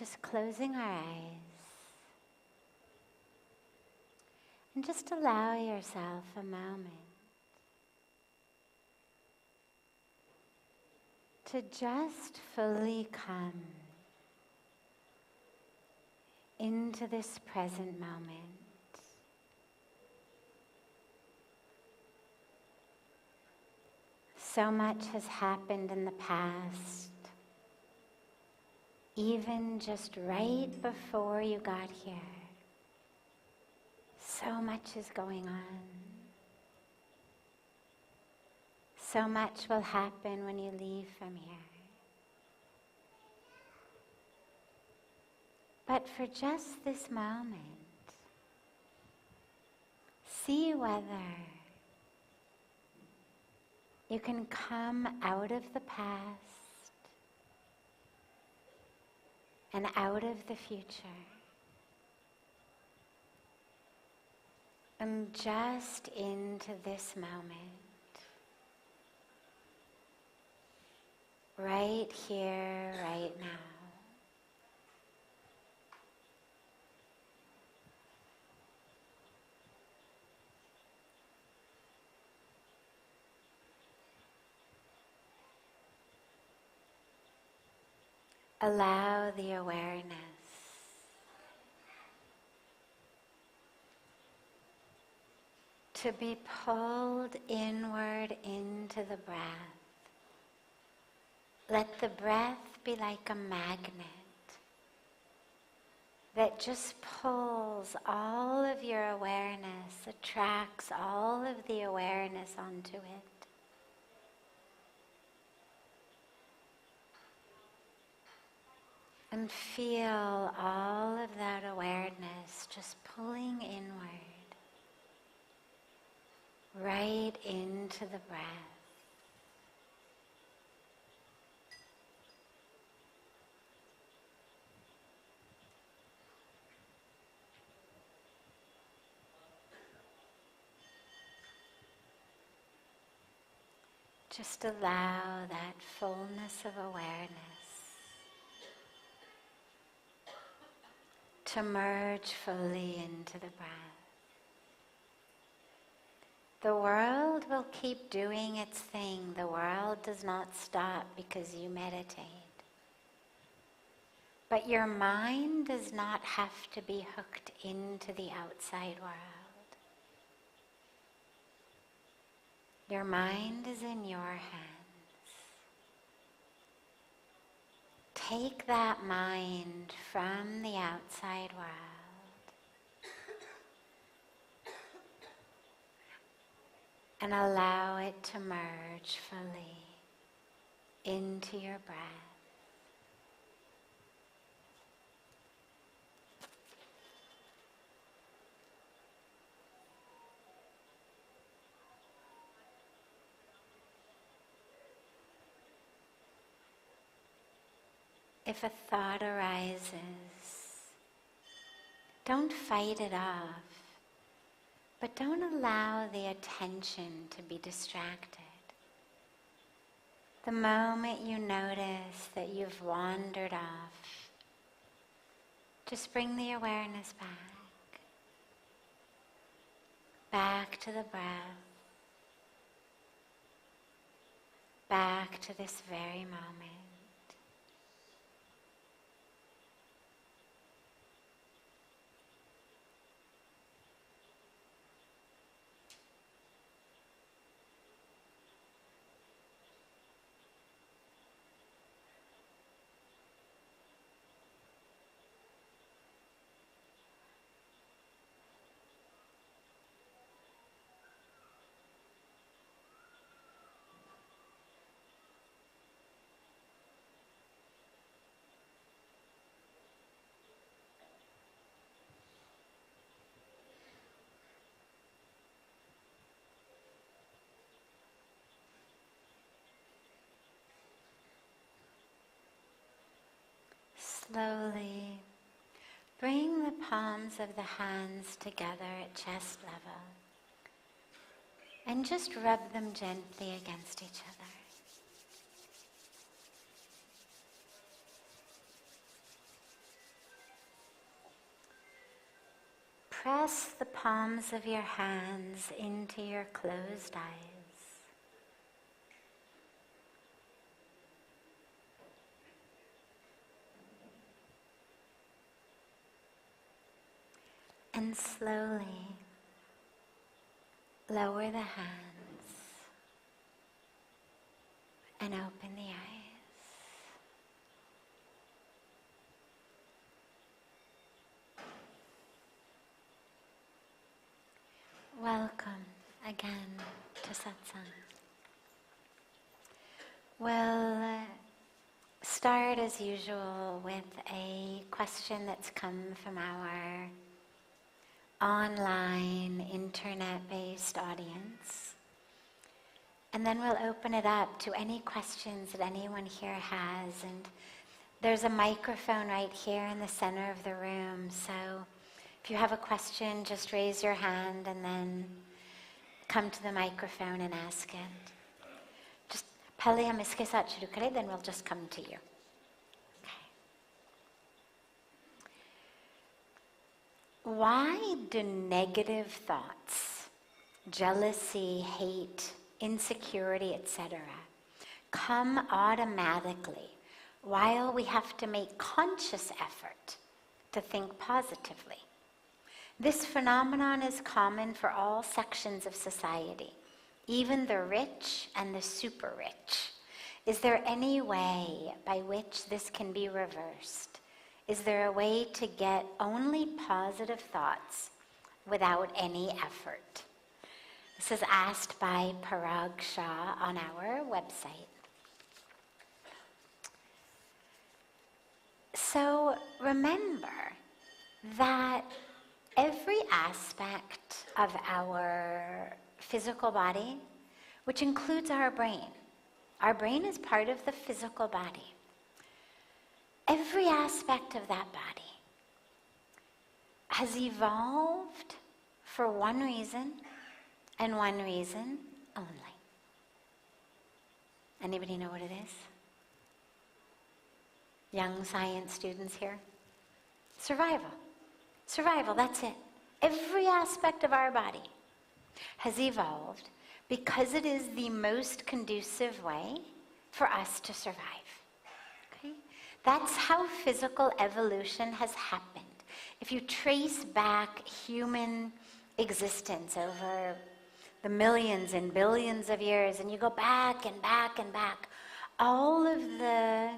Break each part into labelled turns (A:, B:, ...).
A: just closing our eyes and just allow yourself a moment to just fully come into this present moment. So much has happened in the past, even just right before you got here. So much is going on. So much will happen when you leave from here. But for just this moment, see whether you can come out of the past and out of the future and just into this moment, right here, right now. Allow the awareness to be pulled inward into the breath. Let the breath be like a magnet that just pulls all of your awareness, attracts all of the awareness onto it. And feel all of that awareness just pulling inward, right into the breath. Just allow that fullness of awareness to merge fully into the breath. The world will keep doing its thing. The world does not stop because you meditate. But your mind does not have to be hooked into the outside world. Your mind is in your hands. Take that mind from the outside world and allow it to merge fully into your breath. If a thought arises, don't fight it off, but don't allow the attention to be distracted. The moment you notice that you've wandered off, just bring the awareness back to the breath, back to this very moment. Slowly bring the palms of the hands together at chest level and just rub them gently against each other. press the palms of your hands into your closed eyes. And slowly lower the hands and open the eyes. Welcome again to Satsang. We'll start as usual with a question that's come from our online, internet-based audience. And then we'll open it up to any questions that anyone here has. And there's a microphone right here in the center of the room, so if you have a question, just raise your hand and then come to the microphone and ask it. Just Paliya miske sachurukare, then we'll just come to you. Okay. Why do negative thoughts, jealousy, hate, insecurity, etc., come automatically while we have to make conscious effort to think positively? This phenomenon is common for all sections of society, even the rich and the super rich. Is there any way by which this can be reversed? Is there a way to get only positive thoughts without any effort? This is asked by Parag Shah on our website. So remember that every aspect of our physical body, which includes our brain is part of the physical body. Every aspect of that body has evolved for one reason and one reason only. Anybody know what it is? Young science students here? Survival. Survival, that's it. Every aspect of our body has evolved because it is the most conducive way for us to survive. Okay? That's how physical evolution has happened. If you trace back human existence over the millions and billions of years, and you go back and back and back, all of the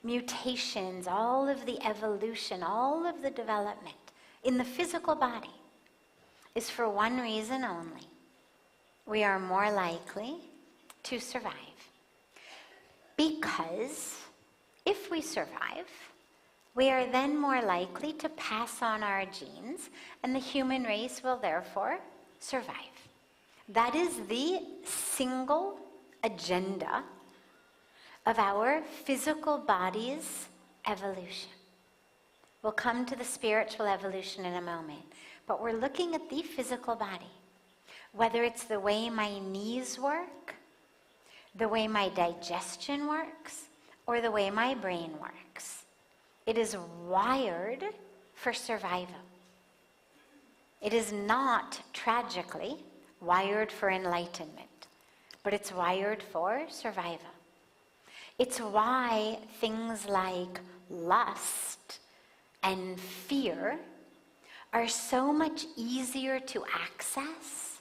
A: mutations, all of the evolution, all of the development in the physical body is for one reason only. We are more likely to survive. Because if we survive, we are then more likely to pass on our genes, and the human race will therefore survive. That is the single agenda of our physical body's evolution. We'll come to the spiritual evolution in a moment, but we're looking at the physical body. Whether it's the way my knees work, the way my digestion works, or the way my brain works, it is wired for survival. It is not, tragically, wired for enlightenment, but it's wired for survival. It's why things like lust and fear are so much easier to access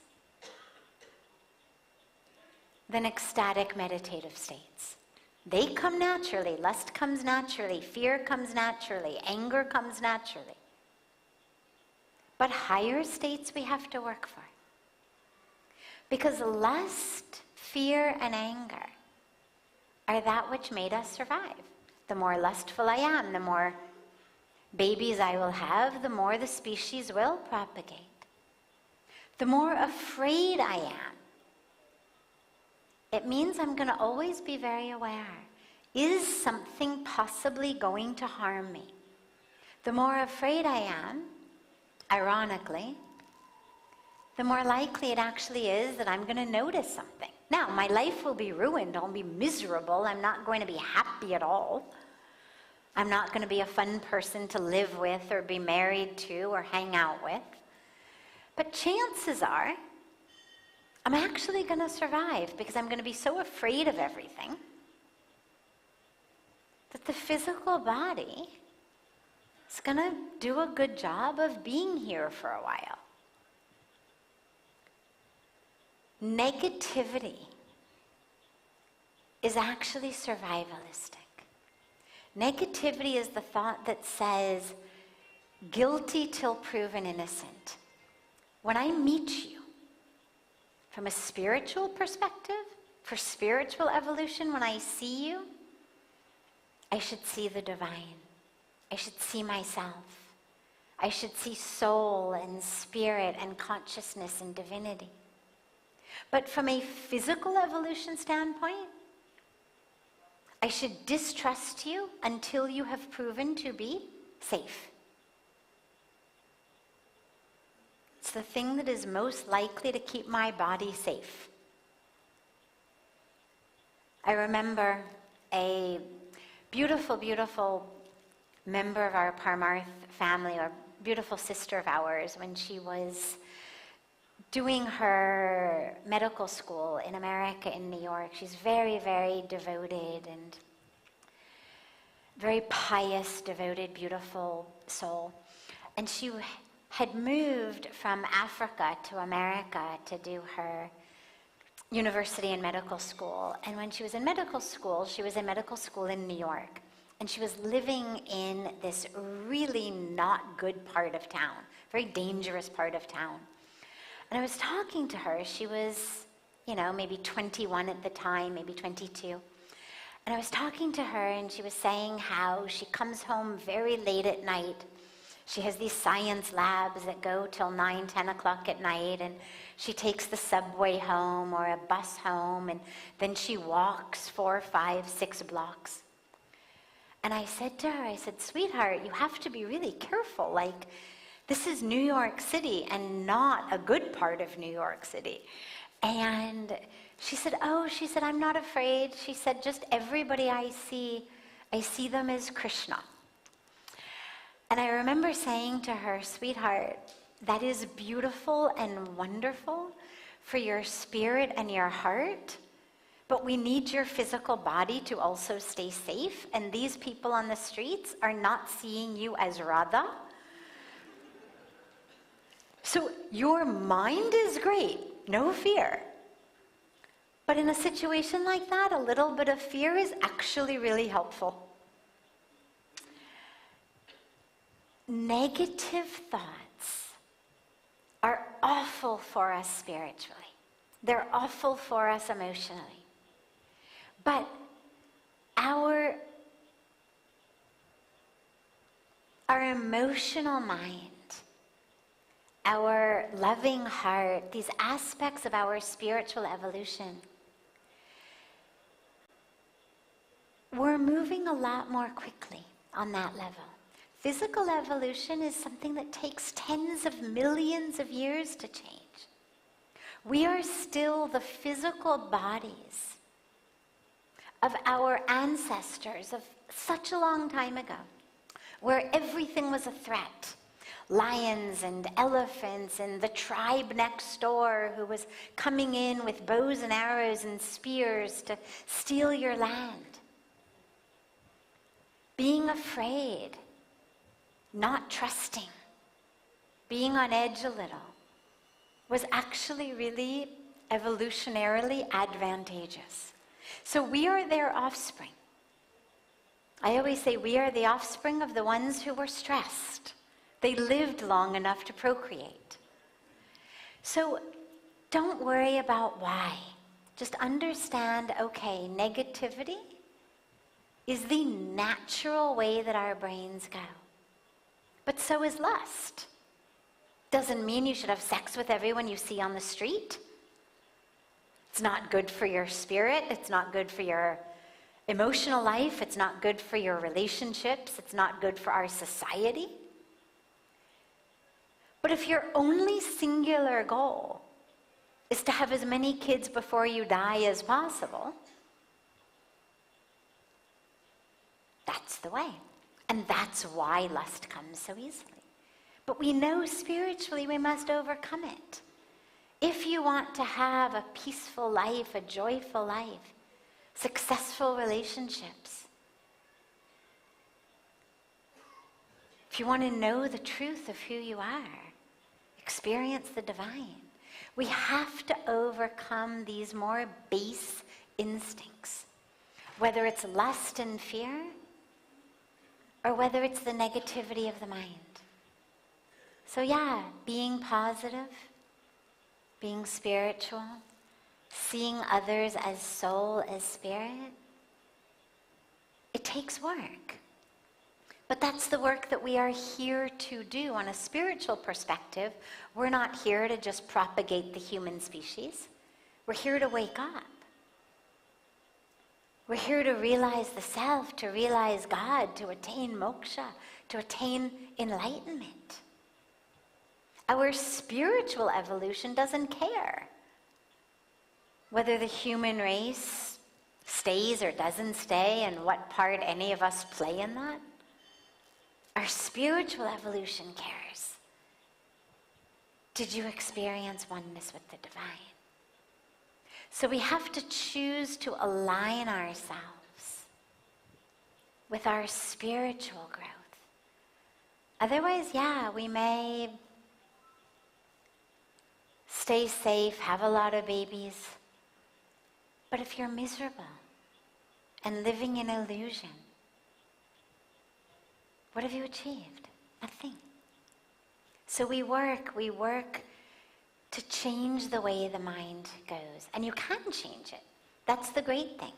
A: than ecstatic meditative states. They come naturally. Lust comes naturally. Fear comes naturally. Anger comes naturally. But higher states we have to work for. Because lust, fear, and anger are that which made us survive. The more lustful I am, the more babies I will have, the more the species will propagate. The more afraid I am, it means I'm going to always be very aware. Is something possibly going to harm me? The more afraid I am, ironically, the more likely it actually is that I'm going to notice something. Now, my life will be ruined. I'll be miserable. I'm not going to be happy at all. I'm not going to be a fun person to live with or be married to or hang out with. But chances are, I'm actually going to survive because I'm going to be so afraid of everything that the physical body is going to do a good job of being here for a while. Negativity is actually survivalistic. Negativity is the thought that says, guilty till proven innocent. When I meet you, from a spiritual perspective, for spiritual evolution, when I see you, I should see the divine. I should see myself. I should see soul and spirit and consciousness and divinity. But from a physical evolution standpoint, I should distrust you until you have proven to be safe. It's the thing that is most likely to keep my body safe. I remember a beautiful, beautiful member of our Parmarth family, or beautiful sister of ours, when she was doing her medical school in America, in New York. She's very, very devoted and very pious, devoted, beautiful soul. And she had moved from Africa to America to do her university and medical school. And when she was in medical school, she was in medical school in New York. And she was living in this really not good part of town, very dangerous part of town. And I was talking to her. She was, maybe 21 at the time, maybe 22. And I was talking to her, and she was saying how she comes home very late at night. She has these science labs that go till 9, 10 o'clock at night, and she takes the subway home or a bus home, and then she walks 4, 5, 6 blocks. And I said to her, sweetheart, you have to be really careful. Like, this is New York City and not a good part of New York City. And she said, I'm not afraid. She said, just everybody I see them as Krishna. And I remember saying to her, sweetheart, that is beautiful and wonderful for your spirit and your heart, but we need your physical body to also stay safe. And these people on the streets are not seeing you as Radha. So your mind is great, no fear. But in a situation like that, a little bit of fear is actually really helpful. Negative thoughts are awful for us spiritually. They're awful for us emotionally. But our emotional mind, our loving heart, these aspects of our spiritual evolution, we're moving a lot more quickly on that level. Physical evolution is something that takes tens of millions of years to change. We are still the physical bodies of our ancestors of such a long time ago, where everything was a threat. Lions and elephants and the tribe next door who was coming in with bows and arrows and spears to steal your land. Being afraid, not trusting, being on edge a little, was actually really evolutionarily advantageous. So we are their offspring. I always say we are the offspring of the ones who were stressed. They lived long enough to procreate. So don't worry about why. Just understand, okay, negativity is the natural way that our brains go. But so is lust. Doesn't mean you should have sex with everyone you see on the street. It's not good for your spirit. It's not good for your emotional life. It's not good for your relationships. It's not good for our society. But if your only singular goal is to have as many kids before you die as possible, that's the way. And that's why lust comes so easily. But we know spiritually we must overcome it. If you want to have a peaceful life, a joyful life, successful relationships, if you want to know the truth of who you are, experience the divine, we have to overcome these more base instincts, whether it's lust and fear, or whether it's the negativity of the mind. So yeah, being positive, being spiritual, seeing others as soul, as spirit, it takes work. But that's the work that we are here to do. On a spiritual perspective, we're not here to just propagate the human species. We're here to wake up. We're here to realize the self, to realize God, to attain moksha, to attain enlightenment. Our spiritual evolution doesn't care whether the human race stays or doesn't stay and what part any of us play in that. Our spiritual evolution cares. Did you experience oneness with the divine? So we have to choose to align ourselves with our spiritual growth. Otherwise, yeah, we may stay safe, have a lot of babies, but if you're miserable and living in illusion, what have you achieved? Nothing. So we work to change the way the mind goes. And you can change it. That's the great thing.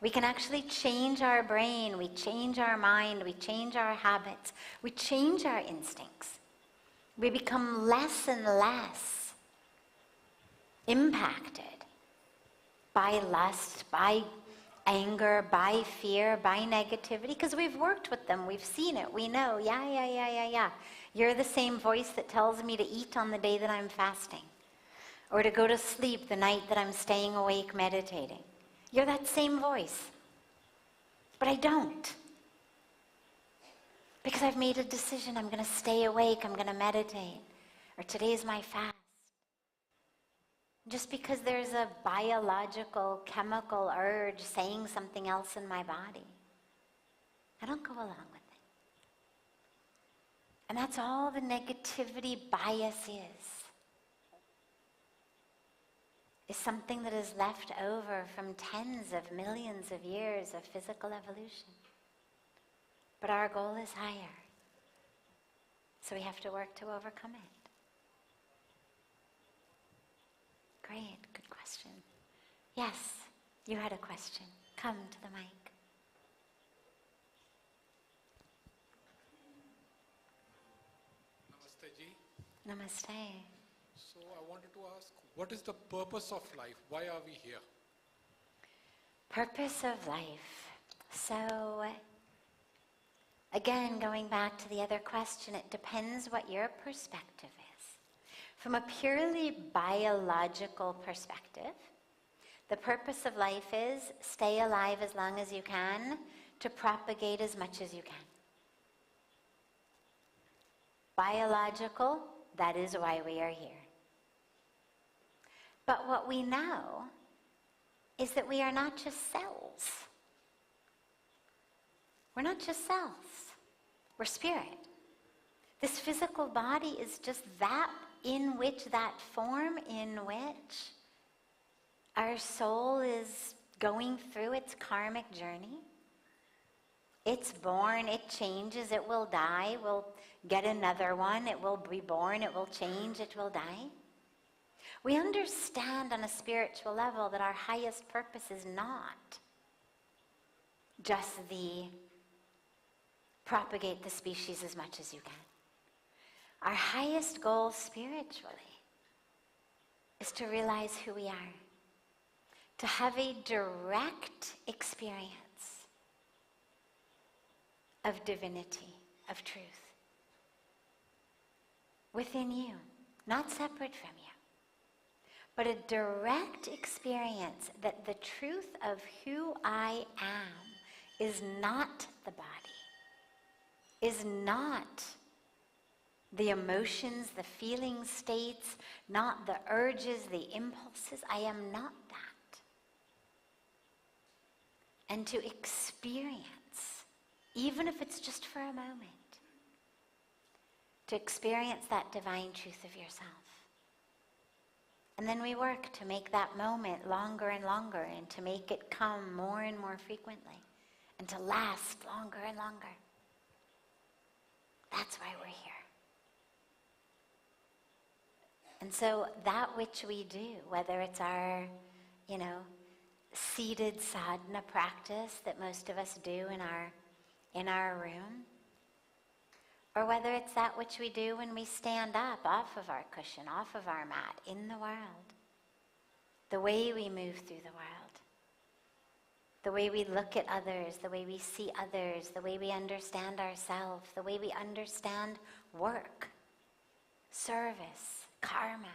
A: We can actually change our brain, we change our mind, we change our habits, we change our instincts. We become less and less impacted by lust, by anger, by fear, by negativity, because we've worked with them, we've seen it, we know, yeah. You're the same voice that tells me to eat on the day that I'm fasting, or to go to sleep the night that I'm staying awake meditating. You're that same voice. But I don't. Because I've made a decision, I'm going to stay awake, I'm going to meditate, or today's my fast. Just because there's a biological, chemical urge saying something else in my body, I don't go along with it. And that's all the negativity bias is something that is left over from tens of millions of years of physical evolution. But our goal is higher. So we have to work to overcome it. Great, good question. Yes, you had a question. Come to the mic.
B: Namaste Ji.
A: Namaste.
B: So I wanted to ask, what is the purpose of life? Why are we here?
A: Purpose of life. So, again, going back to the other question, it depends what your perspective is. From a purely biological perspective, the purpose of life is stay alive as long as you can to propagate as much as you can. Biological, that is why we are here. But what we know is that we are not just cells. We're not just cells. We're spirit. This physical body is just that form in which our soul is going through its karmic journey. It's born, it changes, it will die, we'll get another one, it will be born, it will change, it will die. We understand on a spiritual level that our highest purpose is not just the propagate the species as much as you can. Our highest goal spiritually is to realize who we are, to have a direct experience of divinity, of truth, within you, not separate from you, but a direct experience that the truth of who I am is not the body. is not the emotions, the feeling states, not the urges, the impulses. I am not that. And to experience, even if it's just for a moment, to experience that divine truth of yourself. And then we work to make that moment longer and longer, and to make it come more and more frequently, and to last longer and longer. That's why we're here. And so that which we do, whether it's our, seated sadhana practice that most of us do in our room, or whether it's that which we do when we stand up off of our cushion, off of our mat, in the world, the way we move through the world, the way we look at others, the way we see others, the way we understand ourselves, the way we understand work, service, karma.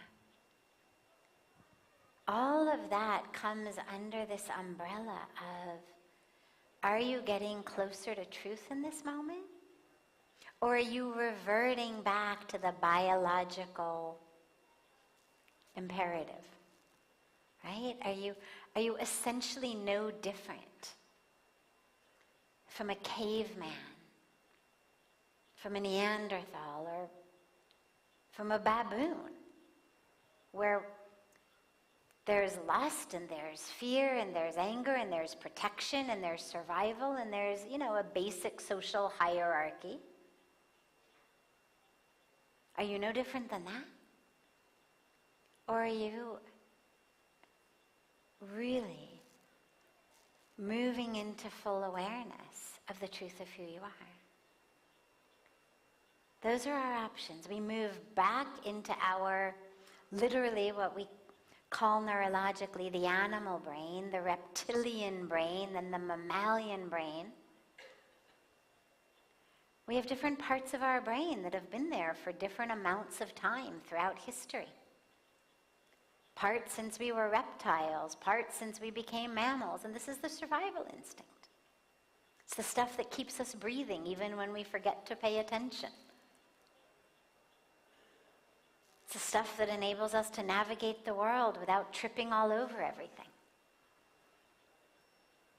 A: All of that comes under this umbrella of, are you getting closer to truth in this moment? Or are you reverting back to the biological imperative? Right? Are you essentially no different from a caveman, from a Neanderthal, or from a baboon, where there's lust and there's fear and there's anger and there's protection and there's survival and there's, a basic social hierarchy? Are you no different than that? Or are you really moving into full awareness of the truth of who you are? Those are our options. We move back into our, literally what we call neurologically the animal brain, the reptilian brain, and the mammalian brain. We have different parts of our brain that have been there for different amounts of time throughout history. Parts since we were reptiles, parts since we became mammals, and this is the survival instinct. It's the stuff that keeps us breathing even when we forget to pay attention. It's the stuff that enables us to navigate the world without tripping all over everything.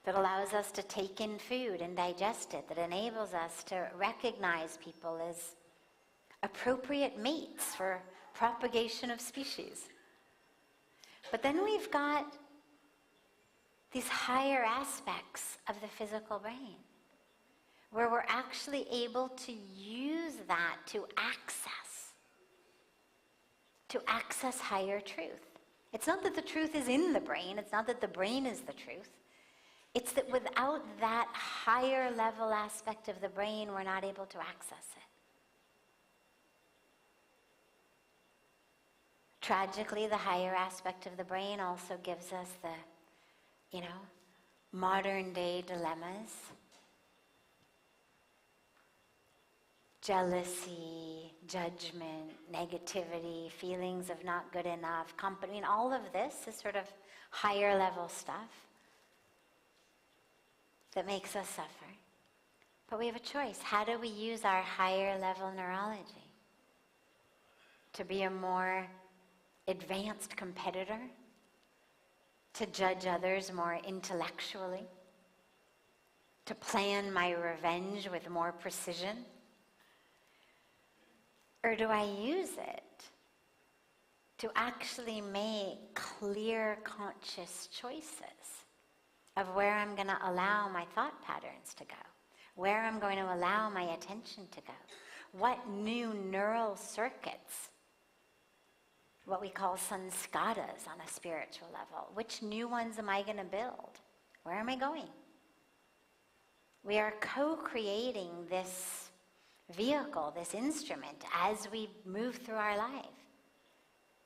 A: That allows us to take in food and digest it, that enables us to recognize people as appropriate mates for propagation of species. But then we've got these higher aspects of the physical brain, where we're actually able to use that to access higher truth. It's not that the truth is in the brain, it's not that the brain is the truth. It's that without that higher level aspect of the brain, we're not able to access it. Tragically, the higher aspect of the brain also gives us the, modern day dilemmas. Jealousy, judgment, negativity, feelings of not good enough, company, all of this is sort of higher level stuff that makes us suffer. But we have a choice. How do we use our higher level neurology to be a more advanced competitor, to judge others more intellectually, to plan my revenge with more precision? Or do I use it to actually make clear, conscious choices of where I'm going to allow my thought patterns to go, where I'm going to allow my attention to go, what new neural circuits, what we call sanskaras on a spiritual level, which new ones am I going to build? Where am I going? We are co-creating this vehicle, this instrument, as we move through our life.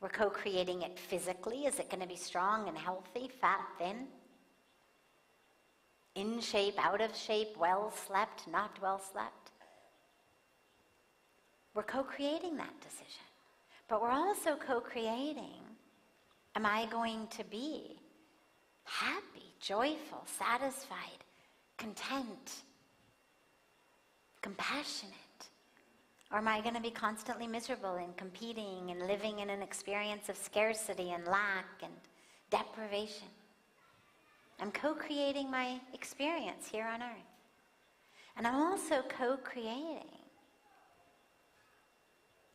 A: We're co-creating it physically. Is it going to be strong and healthy, fat, thin? In shape, out of shape, well slept, not well slept? We're co-creating that decision. But we're also co-creating, am I going to be happy, joyful, satisfied, content, compassionate? Or am I going to be constantly miserable and competing and living in an experience of scarcity and lack and deprivation? I'm co-creating my experience here on earth. And I'm also co-creating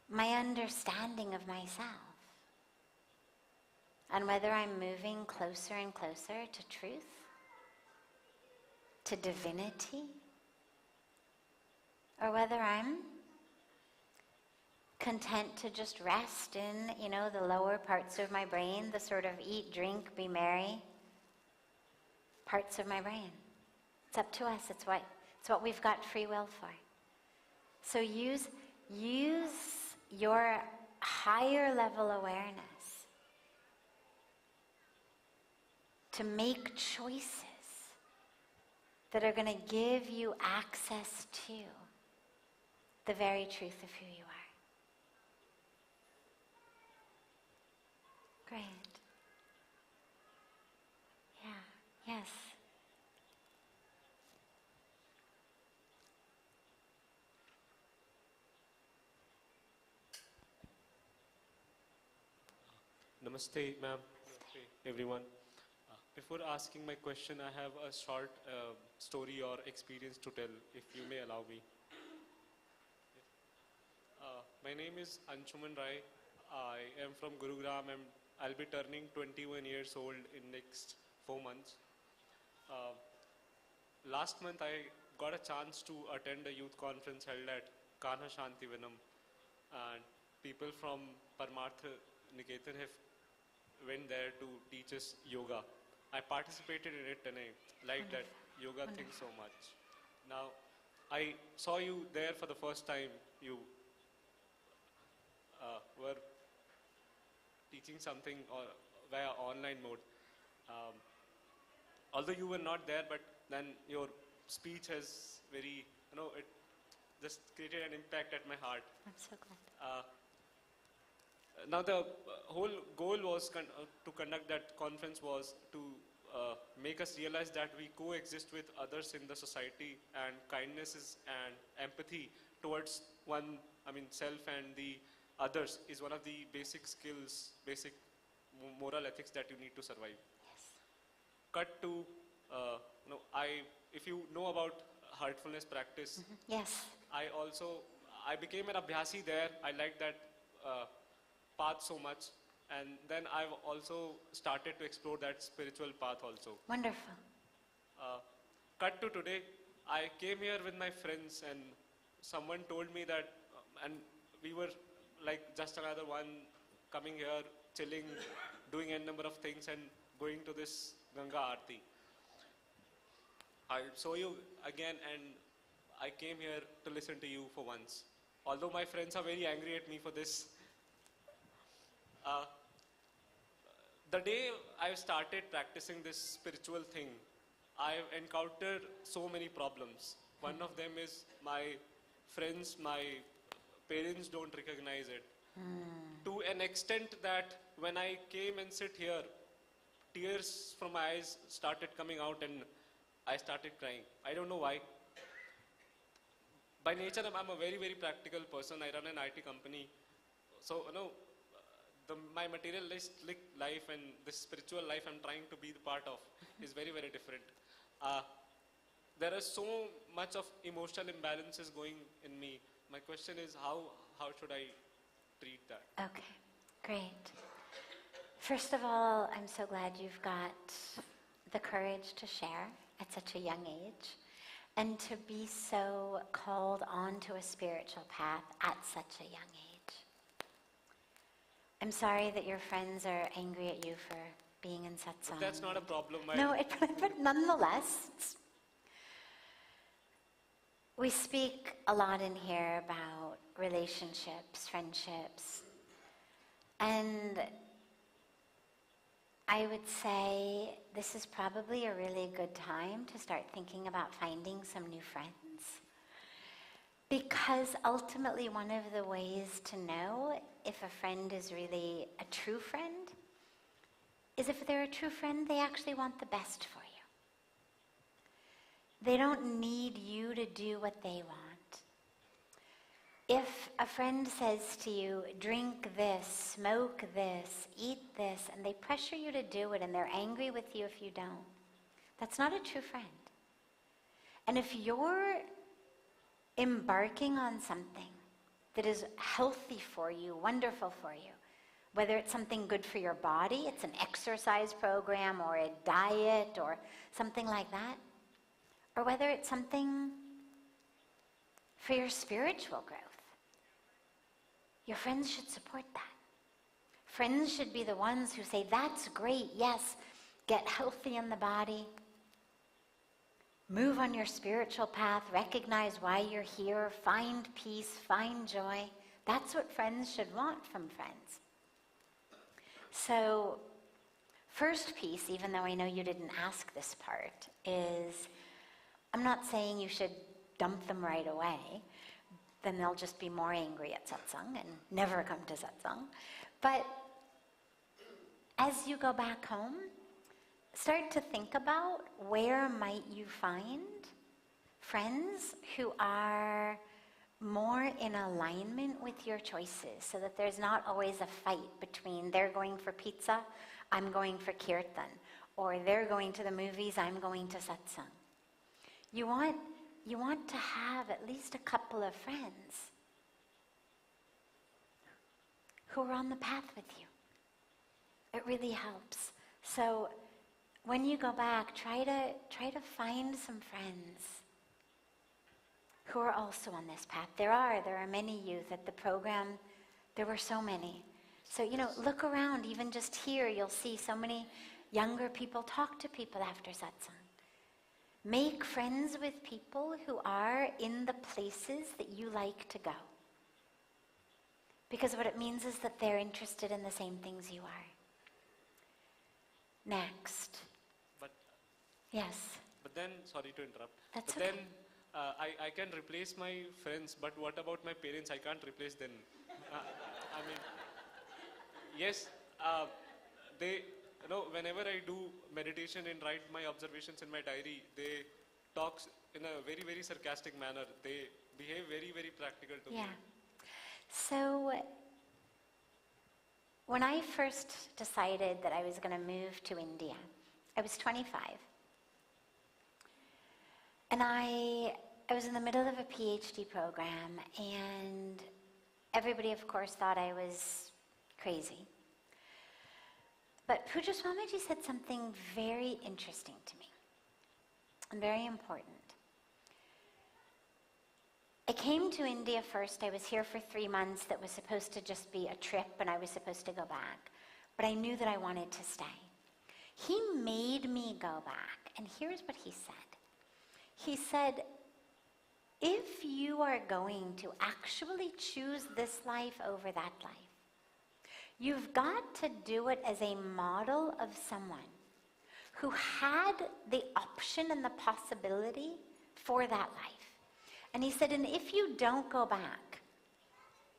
A: my understanding of myself. And whether I'm moving closer and closer to truth, to divinity, or whether I'm content to just rest in, the lower parts of my brain, the sort of eat, drink, be merry parts of my brain. It's up to us. It's what we've got free will for. So use your higher level awareness to make choices that are going to give you access to the very truth of who you are. Great. Yeah, yes.
C: Namaste, ma'am. Namaste, everyone. Before asking my question, I have a short story or experience to tell, if you may allow me. My name is Anshuman Rai. I am from Gurugram and I'll be turning 21 years old in next 4 months. Last month I got a chance to attend a youth conference held at Kanha Shantivanam, and people from Parmarth Niketan have went there to teach us yoga. I participated in it and I liked that yoga thing so much. Now, I saw you there for the first time. You were teaching something via online mode. Although you were not there, but then your speech has very, it just created an impact at my heart.
A: I'm so glad.
C: Now the whole goal was to conduct that conference was to make us realize that we coexist with others in the society, and kindness and empathy towards self and the others is one of the basic skills, basic moral ethics that you need to survive.
A: Yes.
C: Cut to, if you know about heartfulness practice.
A: Mm-hmm. Yes.
C: I became an abhyasi there. I like that path so much. And then I've also started to explore that spiritual path also.
A: Wonderful.
C: Cut to today, I came here with my friends and someone told me that, and we were like just another one coming here, chilling, doing a number of things and going to this Ganga Aarti. I saw you again and I came here to listen to you for once. Although my friends are very angry at me for this. The day I started practicing this spiritual thing, I've encountered so many problems. One of them is my friends, my parents don't recognize it. To an extent that when I came and sit here, tears from my eyes started coming out and I started crying. I don't know why. By nature, I'm a very, very practical person. I run an IT company. So, my materialistic life and the spiritual life I'm trying to be the part of is very, very different. There is so much of emotional imbalances going in me. My question is, how should I treat that?
A: Okay, great. First of all, I'm so glad you've got the courage to share at such a young age and to be so called onto a spiritual path at such a young age. I'm sorry that your friends are angry at you for being in satsang.
C: But that's not a problem.
A: No, but nonetheless, we speak a lot in here about relationships, friendships, and I would say this is probably a really good time to start thinking about finding some new friends. Because ultimately one of the ways to know if a friend is really a true friend is if they're a true friend, they actually want the best for you. They don't need you to do what they want. If a friend says to you, drink this, smoke this, eat this, and they pressure you to do it and they're angry with you if you don't, that's not a true friend. And if you're embarking on something that is healthy for you, wonderful for you, whether it's something good for your body, it's an exercise program or a diet or something like that, or whether it's something for your spiritual growth, your friends should support that. Friends should be the ones who say, that's great, yes, get healthy in the body, move on your spiritual path, recognize why you're here, find peace, find joy. That's what friends should want from friends. So, first piece, even though I know you didn't ask this part, is I'm not saying you should dump them right away. Then they'll just be more angry at satsang and never come to satsang. But as you go back home, start to think about where might you find friends who are more in alignment with your choices, so that there's not always a fight between they're going for pizza, I'm going for kirtan, or they're going to the movies, I'm going to satsang. You want to have at least a couple of friends who are on the path with you. It really helps. So when you go back, try to find some friends who are also on this path. There are many youth at the program. There were so many. So, look around, even just here, you'll see so many younger people. Talk to people after satsang. Make friends with people who are in the places that you like to go. Because what it means is that they're interested in the same things you are. Next.
C: But
A: yes.
C: But then, sorry to interrupt.
A: That's
C: but
A: okay.
C: Then I can replace my friends, but what about my parents? I can't replace them. I mean, yes, they, whenever I do meditation and write my observations in my diary, they talk in a very, very sarcastic manner. They behave very, very practical to me.
A: So when I first decided that I was going to move to India, I was 25. And I was in the middle of a PhD program, and everybody, of course, thought I was crazy. But Pujya Swamiji said something very interesting to me, and very important. I came to India first. I was here for 3 months. That was supposed to just be a trip, and I was supposed to go back. But I knew that I wanted to stay. He made me go back, and here's what he said. He said, if you are going to actually choose this life over that life, you've got to do it as a model of someone who had the option and the possibility for that life. And he said, and if you don't go back,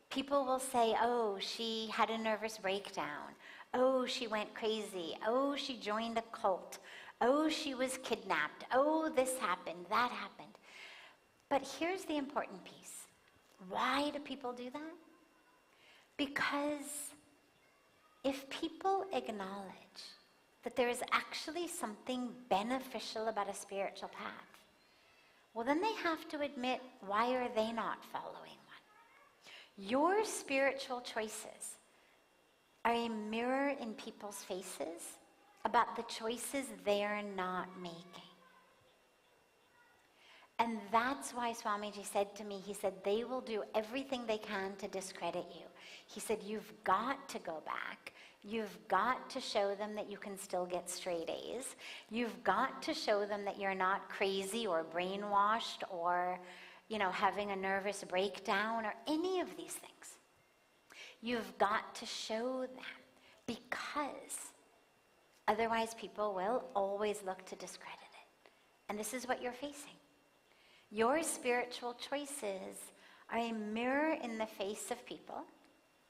A: people will say, oh, she had a nervous breakdown. Oh, she went crazy. Oh, she joined a cult. Oh, she was kidnapped. Oh, this happened, that happened. But here's the important piece. Why do people do that? Because if people acknowledge that there is actually something beneficial about a spiritual path, well, then they have to admit, why are they not following one? Your spiritual choices are a mirror in people's faces about the choices they're not making. And that's why Swamiji said to me, he said, they will do everything they can to discredit you. He said, you've got to go back. You've got to show them that you can still get straight A's. You've got to show them that you're not crazy or brainwashed or, having a nervous breakdown or any of these things. You've got to show them, because otherwise people will always look to discredit it. And this is what you're facing. Your spiritual choices are a mirror in the face of people,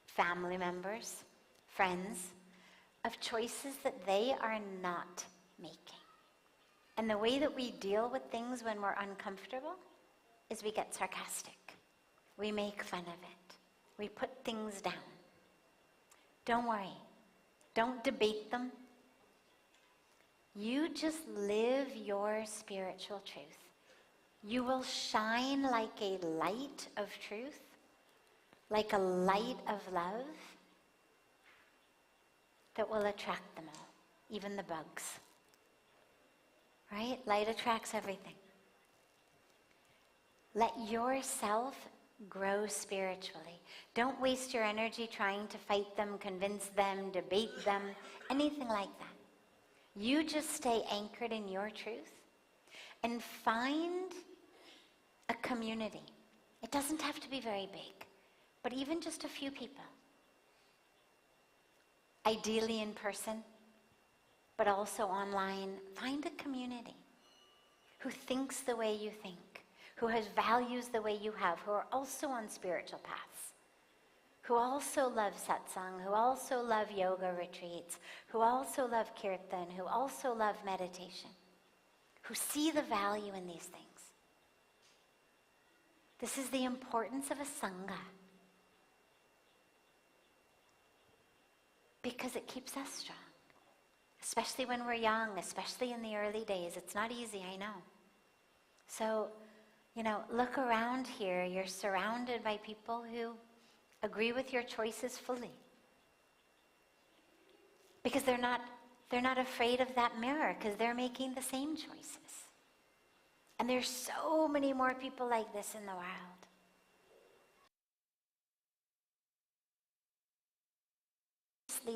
A: family members, friends, of choices that they are not making. And the way that we deal with things when we're uncomfortable is we get sarcastic. We make fun of it. We put things down. Don't worry. Don't debate them. You just live your spiritual truth. You will shine like a light of truth, like a light of love that will attract them all, even the bugs. Right? Light attracts everything. Let yourself grow spiritually. Don't waste your energy trying to fight them, convince them, debate them, anything like that. You just stay anchored in your truth and find a community. It doesn't have to be very big, but even just a few people. Ideally in person, but also online. Find a community who thinks the way you think, who has values the way you have, who are also on spiritual paths, who also love satsang, who also love yoga retreats, who also love kirtan, who also love meditation, who see the value in these things. This is the importance of a sangha, because it keeps us strong, especially when we're young, especially in the early days. It's not easy, I know. So, look around here. You're surrounded by people who agree with your choices fully, because they're not afraid of that mirror, because they're making the same choices. And there's so many more people like this in the world.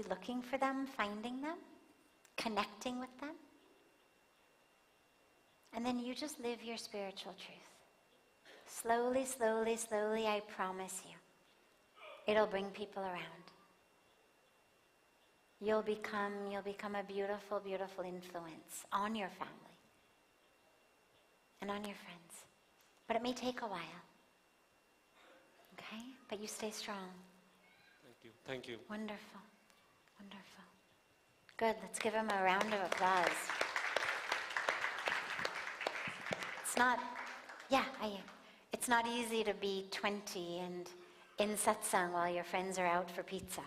A: Looking for them, finding them, connecting with them, and then you just live your spiritual truth. Slowly, slowly, slowly, I promise you, it'll bring people around. You'll become a beautiful, beautiful influence on your family and on your friends. But it may take a while. Okay? But you stay strong.
C: Thank you. Thank you.
A: Wonderful. Wonderful. Good. Let's give him a round of applause. It's not easy to be 20 and in satsang while your friends are out for pizza.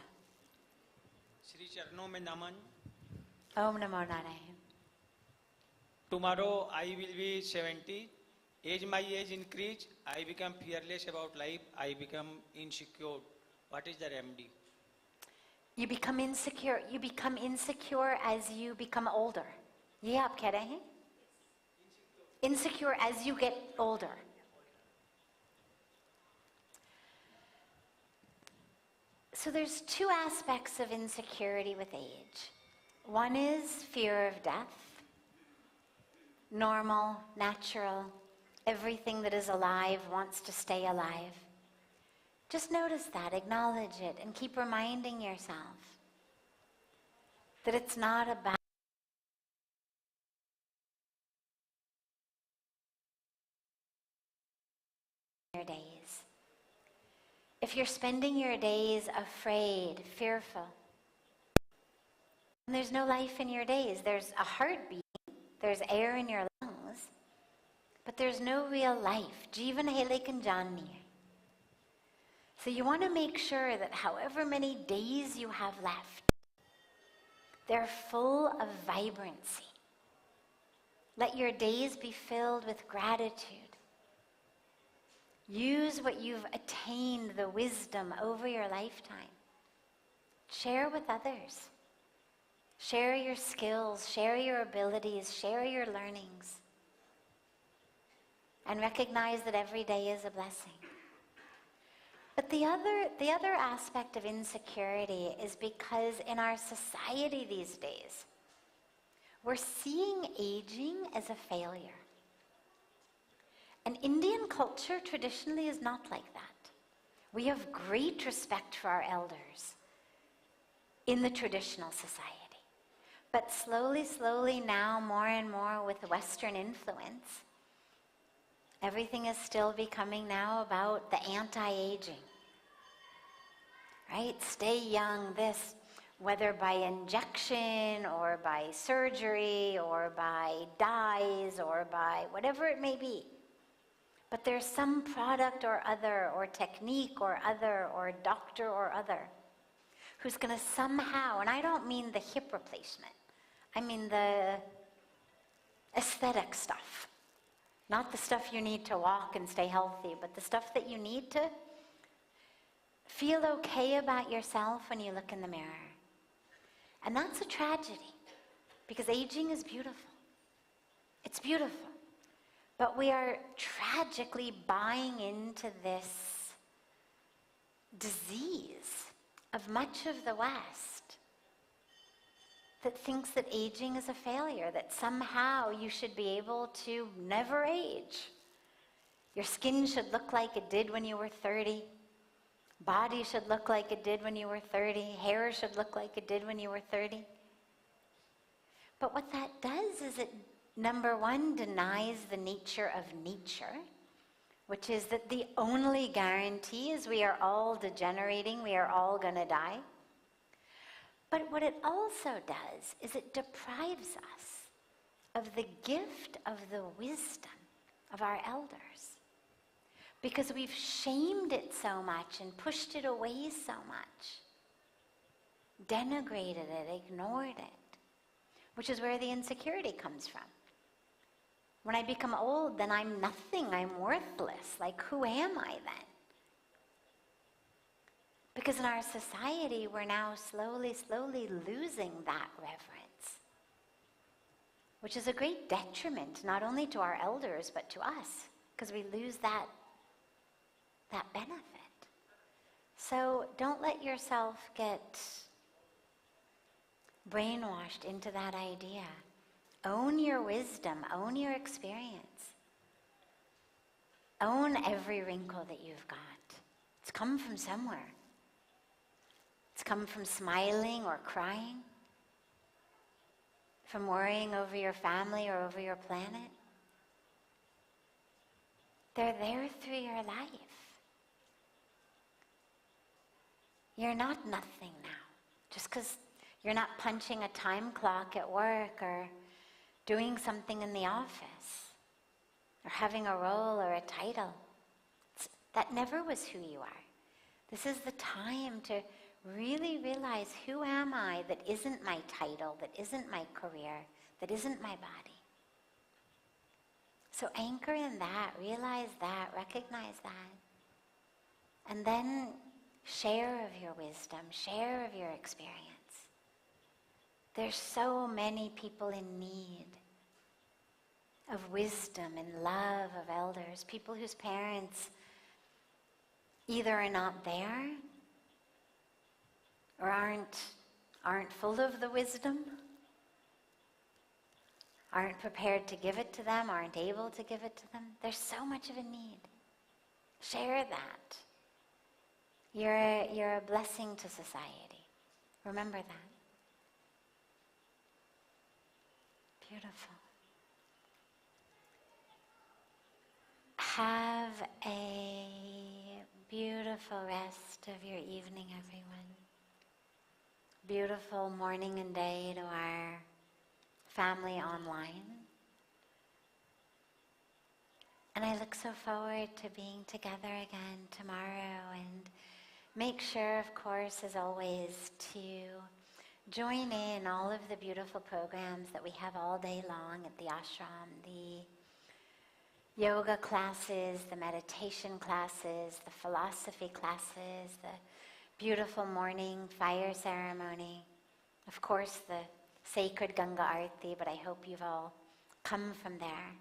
D: Shri Charno mein naman.
A: Om Namo Narayana.
D: Tomorrow I will be 70. As my age increase, I become fearless about life. I become insecure. What is the remedy?
A: You become insecure. You become insecure as you become older. ये आप कह रहे हैं? Insecure as you get older. So there's two aspects of insecurity with age. One is fear of death. Normal, natural. Everything that is alive wants to stay alive. Just notice that, acknowledge it, and keep reminding yourself that it's not about your days. If you're spending your days afraid, fearful, there's no life in your days. There's a heartbeat, there's air in your lungs, but there's no real life. Jivan hai lekin jaan nahi hai. So you want to make sure that however many days you have left, they're full of vibrancy. Let your days be filled with gratitude. Use what you've attained, the wisdom over your lifetime. Share with others. Share your skills, share your abilities, share your learnings. And recognize that every day is a blessing. But the other aspect of insecurity is because in our society these days, we're seeing aging as a failure. And Indian culture traditionally is not like that. We have great respect for our elders in the traditional society. But slowly, slowly now, more and more with Western influence, everything is still becoming now about the anti-aging. Right? Stay young, this, whether by injection or by surgery or by dyes or by whatever it may be. But there's some product or other, or technique or other, or doctor or other, who's going to somehow, and I don't mean the hip replacement, I mean the aesthetic stuff. Not the stuff you need to walk and stay healthy, but the stuff that you need to feel okay about yourself when you look in the mirror. And that's a tragedy, because aging is beautiful. It's beautiful. But we are tragically buying into this disease of much of the West that thinks that aging is a failure, that somehow you should be able to never age. Your skin should look like it did when you were 30. Body should look like it did when you were 30. Hair should look like it did when you were 30. But what that does is it, number one, denies the nature of nature, which is that the only guarantee is we are all degenerating, we are all going to die. But what it also does is it deprives us of the gift of the wisdom of our elders, because we've shamed it so much and pushed it away so much, denigrated it, ignored it, which is where the insecurity comes from. When I become old, then I'm nothing, I'm worthless. Like, who am I then? Because in our society, we're now slowly losing that reverence, which is a great detriment, not only to our elders, but to us, because we lose that benefit. So don't let yourself get brainwashed into that idea. Own your wisdom, own your experience. Own every wrinkle that you've got. It's come from somewhere. It's come from smiling or crying, from worrying over your family or over your planet. They're there through your life. You're not nothing now. Just because you're not punching a time clock at work or doing something in the office or having a role or a title. That never was who you are. This is the time to really realize, who am I that isn't my title, that isn't my career, that isn't my body? So anchor in that, realize that, recognize that, and then share of your wisdom, share of your experience. There's so many people in need of wisdom and love of elders, people whose parents either are not there or aren't full of the wisdom, aren't prepared to give it to them, aren't able to give it to them. There's so much of a need. Share that. You're a blessing to society. Remember that. Beautiful. Have a beautiful rest of your evening, everyone. Beautiful morning and day to our family online. And I look so forward to being together again tomorrow, and make sure, of course, as always, to join in all of the beautiful programs that we have all day long at the ashram, the yoga classes, the meditation classes, the philosophy classes, the beautiful morning fire ceremony, of course the sacred Ganga Arati, but I hope you've all come from there.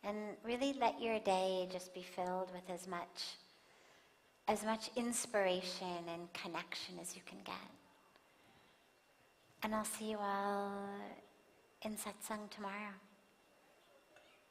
A: And really let your day just be filled with as much inspiration and connection as you can get. And I'll see you all in satsang tomorrow.